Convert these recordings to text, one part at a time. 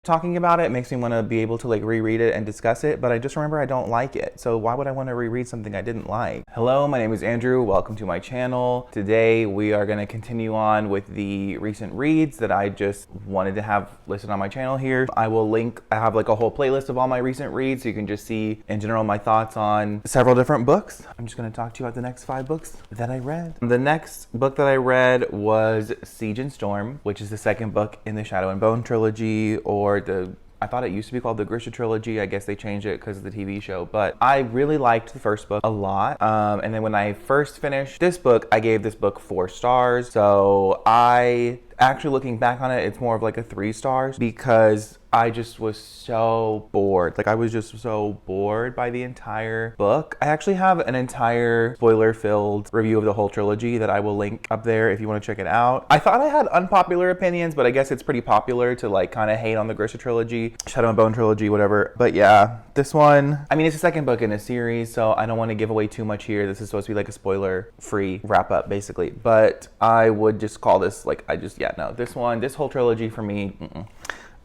Talking about it makes me want to be able to like reread it and discuss it, but I just remember I don't like it. So why would I want to reread something I didn't like? Hello, my name is Andrew. Welcome to my channel. Today we are going to continue on with the recent reads that I just wanted to have listed on my channel here. I have like a whole playlist of all my recent reads so you can just see in general my thoughts on several different books. I'm just going to talk to you about the next 5 books that I read. The next book that I read was Siege and Storm, which is the second book in the Shadow and Bone trilogy, or I thought it used to be called the Grisha trilogy. I guess they changed it because of the TV show, but I really liked the first book a lot. And then when I first finished this book, I gave this book 4 stars. So actually looking back on it, it's more of like a 3 stars because I just was so bored. Like I was just so bored by the entire book. I actually have an entire spoiler-filled review of the whole trilogy that I will link up there if you want to check it out. I thought I had unpopular opinions, but I guess it's pretty popular to like kind of hate on the Grisha trilogy, Shadow and Bone trilogy, whatever. But yeah, this one, I mean, it's the second book in a series, so I don't want to give away too much here. This is supposed to be like a spoiler-free wrap-up, basically. But I would just call this like, this whole trilogy for me,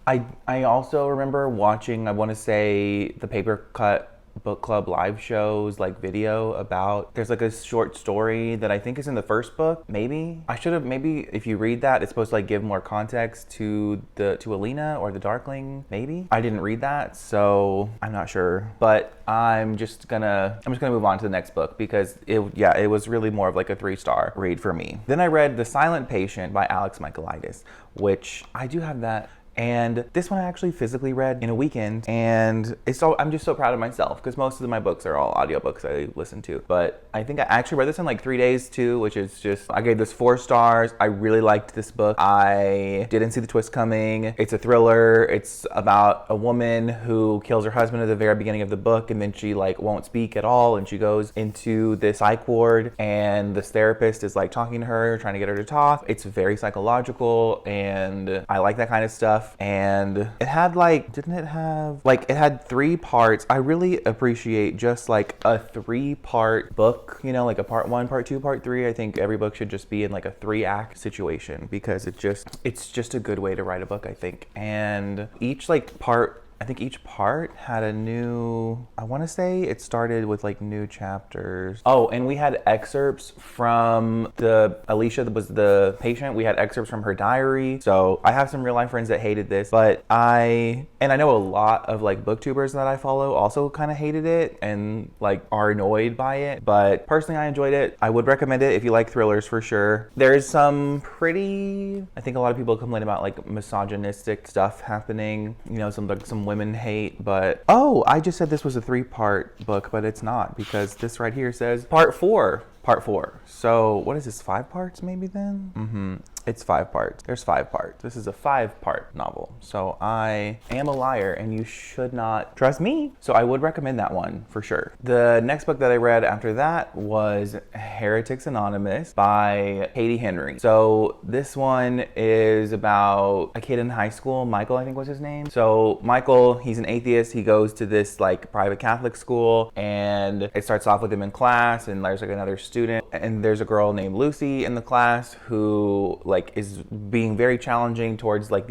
I also remember watching, I want to say, the Paper Cut Book Club live shows, like video about, there's like a short story that I think is in the first book, maybe. Maybe if you read that, it's supposed to like give more context to Alina or the Darkling, maybe. I didn't read that, so I'm not sure. But I'm just gonna move on to the next book because it was really more of like a 3-star read for me. Then I read The Silent Patient by Alex Michaelides, which I do have that. And this one I actually physically read in a weekend, and I'm just so proud of myself because most of my books are all audiobooks I listen to. But I think I actually read this in like 3 days too, which is just, I gave this 4 stars. I really liked this book. I didn't see the twist coming. It's a thriller. It's about a woman who kills her husband at the very beginning of the book, and then she like won't speak at all, and she goes into this psych ward, and this therapist is like talking to her, trying to get her to talk. It's very psychological, and I like that kind of stuff. And it had it had 3 parts. I really appreciate just like a 3-part book, you know, like a part 1, part 2, part 3. I think every book should just be in like a 3-act situation because it's just a good way to write a book, I think. And each part had a new, I want to say it started with like new chapters. Oh, and we had excerpts from Alicia that was the patient. We had excerpts from her diary. So I have some real life friends that hated this, but I know a lot of like booktubers that I follow also kind of hated it and like are annoyed by it. But personally, I enjoyed it. I would recommend it if you like thrillers for sure. There's some I think a lot of people complain about like misogynistic stuff happening, you know, some women hate, but I just said this was a 3-part book, but it's not because this right here says part 4. So what is this, 5 parts maybe then? It's 5 parts. There's 5 parts. This is a 5-part novel. So I am a liar and you should not trust me. So I would recommend that one for sure. The next book that I read after that was Heretics Anonymous by Katie Henry. So this one is about a kid in high school. Michael, I think was his name. So Michael, he's an atheist. He goes to this like private Catholic school, and it starts off with him in class, and there's like another student, and there's a girl named Lucy in the class who like is being very challenging towards like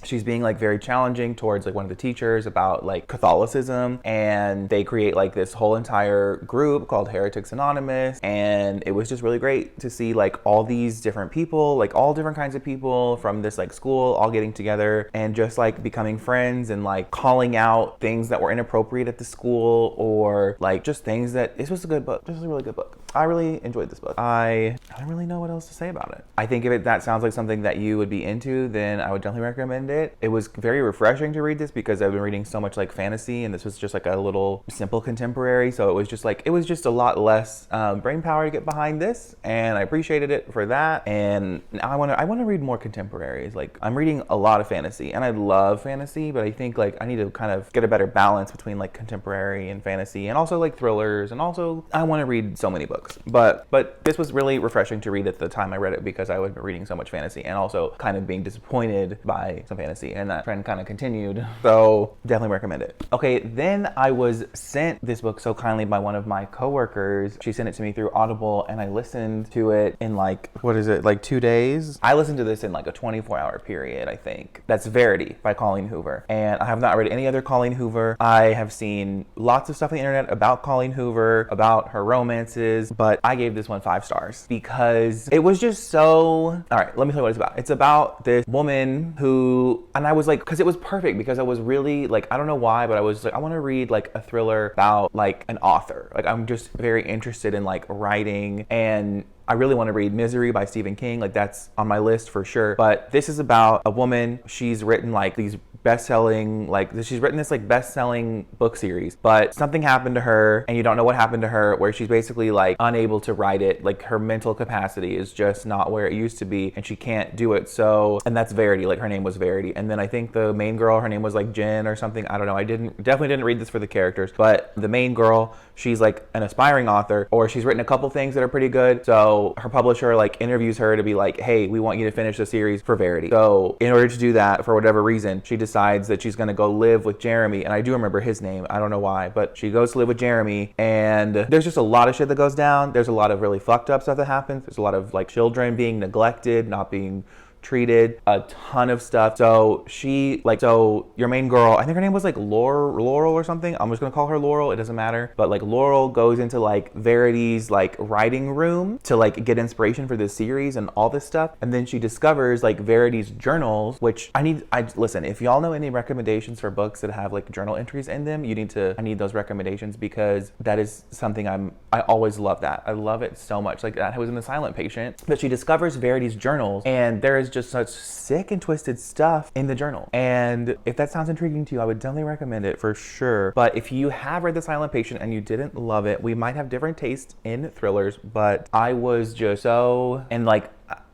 she's being like very challenging towards like one of the teachers about like Catholicism, and they create like this whole entire group called Heretics Anonymous. And it was just really great to see like all these different people, like all different kinds of people from this like school all getting together and just like becoming friends and like calling out things that were inappropriate at the school, or like just things that, this was a good book. This was a really good book. I really enjoyed this book. I don't really know what else to say about it. I think if that sounds like something that you would be into, then I would definitely recommend it. It was very refreshing to read this because I've been reading so much like fantasy, and this was just like a little simple contemporary. So it was just a lot less brain power to get behind this, and I appreciated it for that. And now I want to read more contemporaries. Like I'm reading a lot of fantasy, and I love fantasy, but I think like I need to kind of get a better balance between like contemporary and fantasy, and also like thrillers, and also I want to read so many books. books. But this was really refreshing to read at the time I read it because I was reading so much fantasy and also kind of being disappointed by some fantasy, and that trend kind of continued. So definitely recommend it. Okay, then I was sent this book so kindly by one of my coworkers. She sent it to me through Audible, and I listened to it in like, what is it, like 2 days? I listened to this in like a 24-hour period, I think. That's Verity by Colleen Hoover. And I have not read any other Colleen Hoover. I have seen lots of stuff on the internet about Colleen Hoover, about her romances, but I gave this one 5 stars because it was just so... All right, let me tell you what it's about. It's about this woman who, and I was like, because it was perfect because I was really like, I don't know why, but I was like, I want to read like a thriller about like an author. Like I'm just very interested in like writing, and I really want to read Misery by Stephen King. Like that's on my list for sure. But this is about a woman. She's written like these best-selling, like she's written this like best-selling book series, but something happened to her and you don't know what happened to her, where she's basically like unable to write it. Like her mental capacity is just not where it used to be and she can't do it. So, and that's Verity, like her name was Verity. And then I think the main girl, her name was like Jen or something. I don't know. I definitely didn't read this for the characters, but the main girl, she's like an aspiring author, or she's written a couple things that are pretty good. So her publisher like interviews her to be like, hey, we want you to finish the series for Verity. So in order to do that, for whatever reason, she decides that she's going to go live with Jeremy. And I do remember his name. I don't know why, but she goes to live with Jeremy, and there's just a lot of shit that goes down. There's a lot of really fucked up stuff that happens. There's a lot of like children being neglected, not being treated, a ton of stuff. So she like, so your main girl, I think her name was like Laurel or something. I'm just gonna call her Laurel, it doesn't matter. But like Laurel goes into like Verity's like writing room to like get inspiration for this series and all this stuff. And then she discovers like Verity's journals, which I listen, if y'all know any recommendations for books that have like journal entries in them, I need those recommendations, because that is something I always love that. I love it so much. Like that was in The Silent Patient, but she discovers Verity's journals, and there is just such sick and twisted stuff in the journal. And if that sounds intriguing to you, I would definitely recommend it for sure. But if you have read The Silent Patient and you didn't love it, we might have different tastes in thrillers, but I was just so, and like,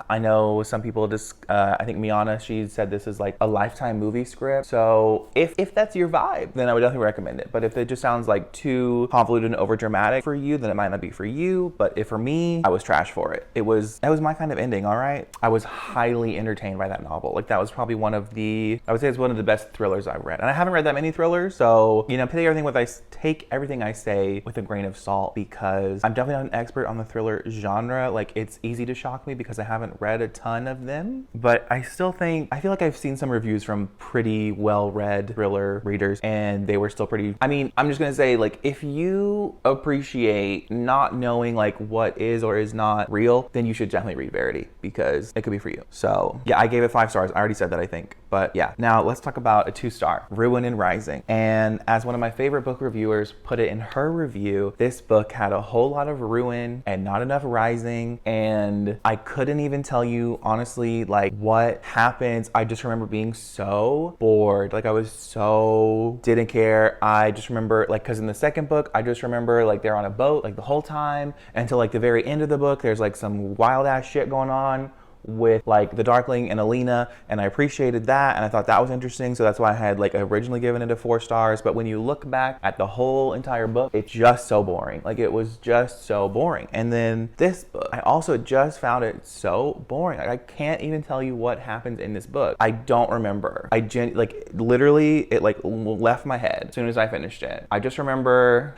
I know some people just, I think Miana, she said this is like a Lifetime movie script. So if that's your vibe, then I would definitely recommend it. But if it just sounds like too convoluted and over dramatic for you, then it might not be for you. But if for me, I was trash for it. That was my kind of ending, all right? I was highly entertained by that novel. Like that was probably I would say it's one of the best thrillers I've read. And I haven't read that many thrillers. So, you know, take everything I say with a grain of salt, because I'm definitely not an expert on the thriller genre. Like it's easy to shock me because I haven't read a ton of them, but I feel like I've seen some reviews from pretty well-read thriller readers, and they were still pretty, I mean, I'm just gonna say, like, if you appreciate not knowing like what is or is not real, then you should definitely read Verity, because it could be for you. So yeah, I gave it 5 stars. I already said that, I think. But yeah, now let's talk about a 2-star, Ruin and Rising. And as one of my favorite book reviewers put it in her review, this book had a whole lot of ruin and not enough rising, and I couldn't even tell you honestly like what happens. I just remember being so bored. Like I was so didn't care. I just remember like, because in the second book, I just remember like they're on a boat like the whole time until like the very end of the book. There's like some wild ass shit going on with like the Darkling and Alina, and I appreciated that, and I thought that was interesting, so that's why I had like originally given it a 4 stars. But when you look back at the whole entire book, it's just so boring. Like it was just so boring. And then this book, I also just found it so boring. Like I can't even tell you what happens in this book. I don't remember. Like literally it like left my head as soon as I finished it. I do remember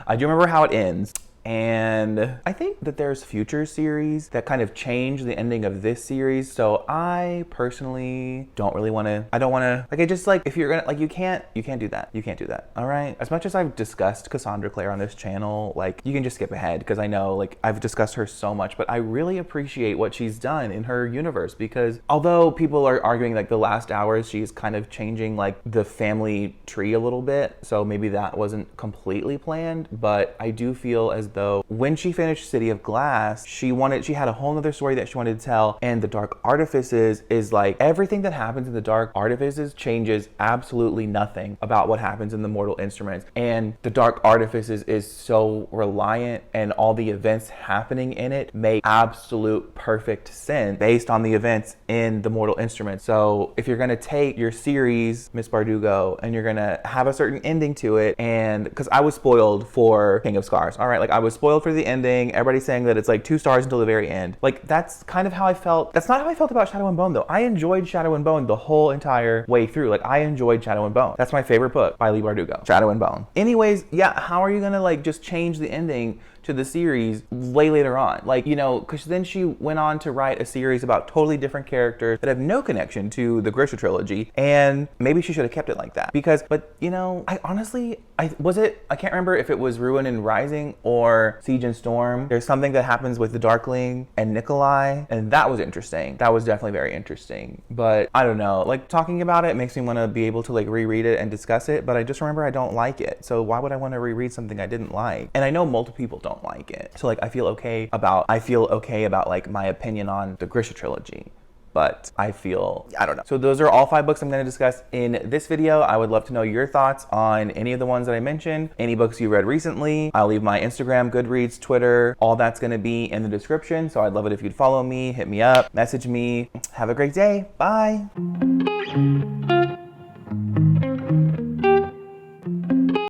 how it ends. And I think that there's future series that kind of change the ending of this series. So I personally don't really want to, like, I just like, if you're gonna, like, you can't do that. You can't do that. All right. As much as I've discussed Cassandra Clare on this channel, like, you can just skip ahead, because I know, like, I've discussed her so much, but I really appreciate what she's done in her universe, because although people are arguing like the last hours, she's kind of changing like the family tree a little bit. So maybe that wasn't completely planned, but I do feel as though when she finished City of Glass, she had a whole nother story that she wanted to tell. And the Dark Artifices is like, everything that happens in the Dark Artifices changes absolutely nothing about what happens in the Mortal Instruments. And the Dark Artifices is so reliant, and all the events happening in it make absolute perfect sense based on the events in the Mortal Instruments. So if you're gonna take your series, Miss Bardugo, and you're gonna have a certain ending to it, and because I was spoiled for King of Scars, all right, like I was spoiled for the ending. Everybody's saying that it's like 2 stars until the very end. Like, that's kind of how I felt. That's not how I felt about Shadow and Bone, though. I enjoyed Shadow and Bone the whole entire way through. Like, I enjoyed Shadow and Bone. That's my favorite book by Leigh Bardugo, Shadow and Bone. Anyways, yeah, how are you gonna like just change the ending to the series way later on? Like, you know, because then she went on to write a series about totally different characters that have no connection to the Grisha trilogy, and maybe she should have kept it like that. Because, but you know, I honestly, I can't remember if it was Ruin and Rising or Siege and Storm. There's something that happens with the Darkling and Nikolai, and that was interesting. That was definitely very interesting. But I don't know, like, talking about it makes me want to be able to like reread it and discuss it, but I just remember I don't like it. So why would I want to reread something I didn't like? And I know multiple people don't like it. So like I feel okay about like my opinion on the Grisha trilogy. But I don't know. So those are all 5 books I'm going to discuss in this video. I would love to know your thoughts on any of the ones that I mentioned, any books you read recently. I'll leave my Instagram, Goodreads, Twitter, all that's going to be in the description. So I'd love it if you'd follow me, hit me up, message me. Have a great day. Bye.